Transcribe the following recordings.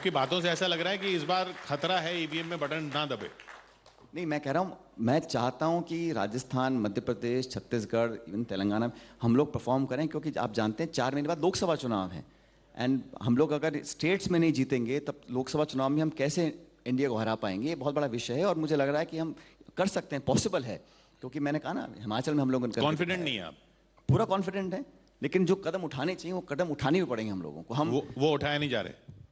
आपकी बातों से ऐसा लग रहा है कि इस बार खतरा है ईवीएम में बटन ना दबे। नहीं, मैं कह रहा हूँ, मैं चाहता हूँ कि राजस्थान, मध्य प्रदेश, छत्तीसगढ़, इवन तेलंगाना में हम लोग परफॉर्म करें, क्योंकि आप जानते हैं 4 महीने बाद लोकसभा चुनाव है। एंड हम लोग अगर स्टेट्स में नहीं जीतेंगे तब लोकसभा चुनाव में हम कैसे इंडिया को हरा पाएंगे? ये बहुत बड़ा विषय है और मुझे लग रहा है कि हम कर सकते हैं, पॉसिबल है। क्योंकि मैंने कहा ना, हिमाचल में हम लोग कॉन्फिडेंट नहीं है आप? पूरा कॉन्फिडेंट है, लेकिन जो कदम उठाने चाहिए वो कदम उठाने भी पड़ेंगे हम लोगों को। हम वो उठाए नहीं जा रहे।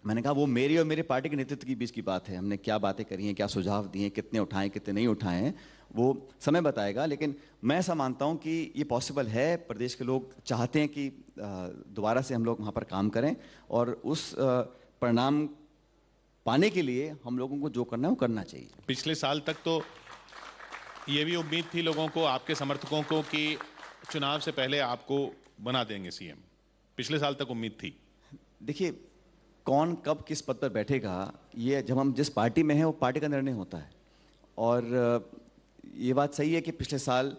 मैंने कहा वो मेरी और मेरे पार्टी के नेतृत्व के बीच की बात है। हमने क्या बातें करी हैं, क्या सुझाव दिए हैं, कितने उठाएं कितने नहीं उठाए हैं, वो समय बताएगा। लेकिन मैं ऐसा मानता हूं कि ये पॉसिबल है। प्रदेश के लोग चाहते हैं कि दोबारा से हम लोग वहाँ पर काम करें और उस परिणाम पाने के लिए हम लोगों को जो करना है वो करना चाहिए। पिछले साल तक तो ये भी उम्मीद थी लोगों को, आपके समर्थकों को, कि चुनाव से पहले आपको बना देंगे सीएम। पिछले साल तक उम्मीद थी। देखिए, कौन कब किस पद पर बैठेगा, ये जब हम जिस पार्टी में हैं वो पार्टी का निर्णय होता है। और ये बात सही है कि पिछले साल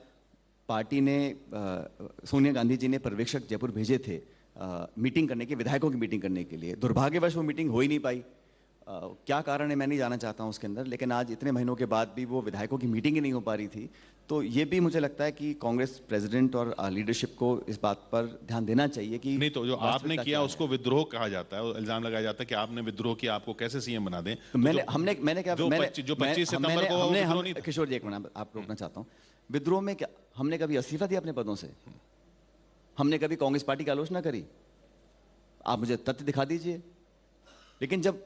पार्टी ने सोनिया गांधी जी ने पर्यवेक्षक जयपुर भेजे थे मीटिंग करने के, विधायकों की मीटिंग करने के लिए। दुर्भाग्यवश वो मीटिंग हो ही नहीं पाई। क्या कारण है मैं नहीं जाना चाहता हूँ उसके अंदर, लेकिन आज इतने महीनों के बाद भी वो विधायकों की मीटिंग ही नहीं हो पा रही थी। तो ये भी मुझे लगता है कि कांग्रेस प्रेसिडेंट और लीडरशिप को इस बात पर ध्यान देना चाहिए कि नहीं, तो जो आपने किया उसको विद्रोह कहा जाता है, इल्जाम लगाया जाता है कि आपने विद्रोह किया, आपको कैसे सीएम बना दें। तो मैंने क्या, जो 25 सितंबर को किशोर जी, एक मिनट आप रोकना चाहता हूँ। विद्रोह में क्या हमने कभी इस्तीफा दिया अपने पदों से? हमने कभी कांग्रेस पार्टी की आलोचना करी? आप मुझे तथ्य दिखा दीजिए। लेकिन जब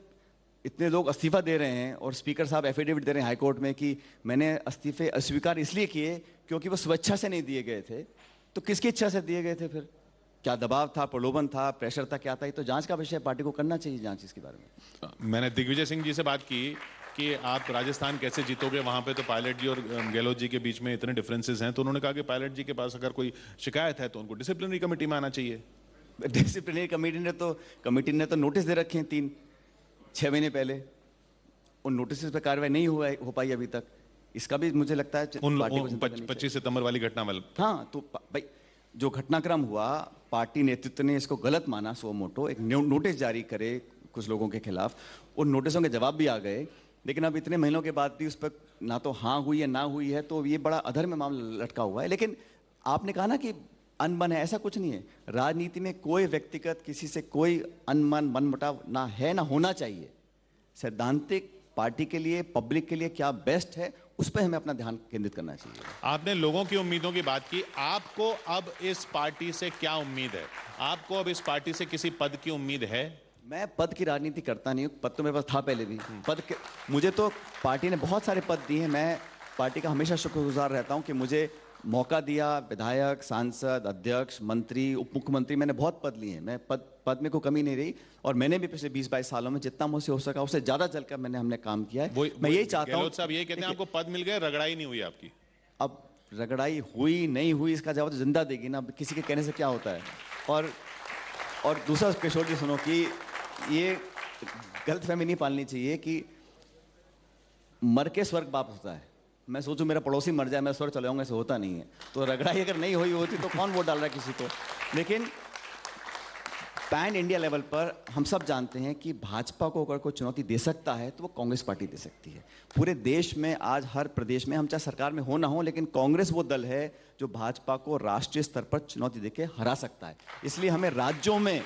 इतने लोग इस्तीफा दे रहे हैं और स्पीकर साहब एफिडेविट दे रहे हैं हाईकोर्ट में कि मैंने इस्तीफे अस्वीकार इसलिए किए क्योंकि वो स्वेच्छा से नहीं दिए गए थे, तो किसकी इच्छा से दिए गए थे? फिर क्या दबाव था, प्रलोभन था, प्रेशर था, क्या था? ये तो जांच का विषय है, पार्टी को करना चाहिए जांच इसके बारे में। मैंने दिग्विजय सिंह जी से बात की कि आप राजस्थान कैसे जीतोगे, वहां पे तो पायलट जी और गहलोत जी के बीच में इतने डिफरेंसेस हैं। तो उन्होंने कहा कि पायलट जी के पास अगर कोई शिकायत है तो उनको डिसिप्लिनरी कमेटी में आना चाहिए। डिसिप्लिनरी कमेटी ने तो नोटिस दे रखे हैं 3-6 महीने पहले। उन नोटिस पे कार्रवाई नहीं हो पाई अभी तक। इसका भी मुझे लगता है 25 सितंबर वाली घटना वाले। हाँ, तो भाई जो घटनाक्रम हुआ, पार्टी नेतृत्व ने इसको गलत माना, सो मोटो एक नोटिस जारी करे कुछ लोगों के खिलाफ। उन नोटिसों के जवाब भी आ गए, लेकिन अब इतने महीनों के बाद भी उस पर ना तो हाँ हुई है ना हुई है, तो ये बड़ा अधर्म मामला लटका हुआ है। लेकिन आपने कहा ना कि अनबन है, ऐसा कुछ नहीं है। राजनीति में कोई व्यक्तिगत किसी से कोई अनबन मनमुटाव ना है, ना होना चाहिए। सैद्धांतिक पार्टी के लिए, पब्लिक के लिए क्या बेस्ट है, उस पर हमें अपना ध्यान केंद्रित करना चाहिए। आपने लोगों की उम्मीदों की बात की। आपको अब इस पार्टी से क्या उम्मीद है? आपको अब इस पार्टी से किसी पद की उम्मीद है? मैं पद की राजनीति करता नहीं हूँ। पद तो मेरे पास था पहले भी। मुझे तो पार्टी ने बहुत सारे पद दिए हैं। मैं पार्टी का हमेशा शुक्रगुजार रहता हूँ कि मुझे मौका दिया। विधायक, सांसद, अध्यक्ष, मंत्री, उप मुख्यमंत्री, मैंने बहुत पद लिए हैं। मैं पद में कोई कमी नहीं रही। और मैंने भी पिछले 20-22 सालों में जितना मुझसे हो सका उससे ज्यादा चलकर हमने काम किया है। मैं यही चाहता हूँ। साहब ये कहते हैं आपको पद मिल गए, रगड़ाई नहीं हुई आपकी। अब रगड़ाई हुई नहीं हुई इसका जवाब जिंदा देगी ना, किसी के कहने से क्या होता है। और दूसरा किशोर जी सुनो कि ये गलतफहमी नहीं पालनी चाहिए कि मर के स्वर्ग वापस होता है। मैं सोचूं मेरा पड़ोसी मर जाए मैं स्वर्ग चले जाऊंगा, ऐसा होता नहीं है। तो रगड़ाई अगर नहीं हुई होती तो कौन वोट डाल रहा है किसी को? लेकिन पैन इंडिया लेवल पर हम सब जानते हैं कि भाजपा को अगर कोई चुनौती दे सकता है तो वो कांग्रेस पार्टी दे सकती है। पूरे देश में आज हर प्रदेश में, हम चाहे सरकार में हो ना हो, लेकिन कांग्रेस वो दल है जो भाजपा को राष्ट्रीय स्तर पर चुनौती देके हरा सकता है। इसलिए हमें राज्यों में